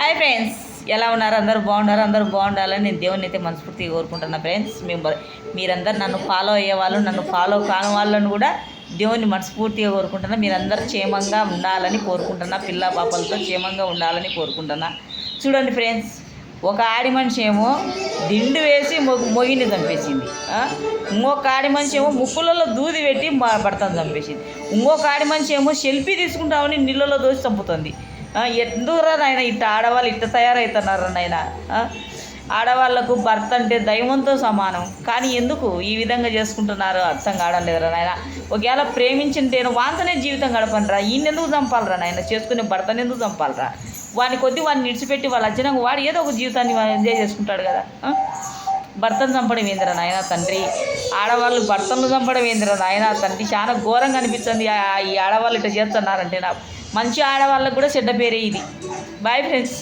Hi friends, ఎలా ఉన్నారు? అందరూ బాగున్నారు. అందరూ బాగుండాలని నేను దేవుని అయితే మనస్ఫూర్తిగా కోరుకుంటున్నా ఫ్రెండ్స్. మీరందరూ నన్ను ఫాలో అయ్యే వాళ్ళు, నన్ను ఫాలో కాని వాళ్ళని కూడా దేవుని మనస్ఫూర్తిగా కోరుకుంటున్నా. మీరందరూ క్షేమంగా ఉండాలని కోరుకుంటున్నా. పిల్ల పాపలతో క్షేమంగా ఉండాలని కోరుకుంటున్నా. చూడండి ఫ్రెండ్స్, ఒక ఆడి మనిషి ఏమో దిండు వేసి మొగిని చంపేసింది. ఇంకొక ఆడి మనిషి ఏమో ముక్కులలో దూది పెట్టి భర్తను చంపేసింది. ఇంకొక ఆడి మనిషి ఏమో సెల్ఫీ తీసుకుంటామని నీళ్ళలో దోసి చంపుతుంది. ఎందుకురా నాయన ఇట్ట ఆడవాళ్ళు ఇట్ట తయారవుతున్నారు నాయన. ఆడవాళ్లకు భర్త అంటే దైవంతో సమానం, కానీ ఎందుకు ఈ విధంగా చేసుకుంటున్నారు అర్థం కావడం లేదురా నాయన. ఒకవేళ ప్రేమించింటేను వాంతనే జీవితం గడపనరా, ఈయనెందుకు చంపాలరా నాయన, చేసుకునే భర్తను ఎందుకు చంపాలరా? వాని కొద్ది వాడిని విడిచిపెట్టి వాళ్ళు వచ్చినాక వాడు ఏదో ఒక జీవితాన్ని ఎంజాయ్ చేసుకుంటాడు కదా. భర్తను చంపడం ఏందిరా నాయన తండ్రి, ఆడవాళ్ళు భర్తను చంపడం ఏందిరా నాయన తండ్రి. చాలా ఘోరంగా అనిపిస్తుంది ఈ ఆడవాళ్ళు ఇట్లా చేస్తున్నారంటే. నాకు మంచి ఆడవాళ్ళకు కూడా చెడ్డ పేరే ఇది. Bye friends.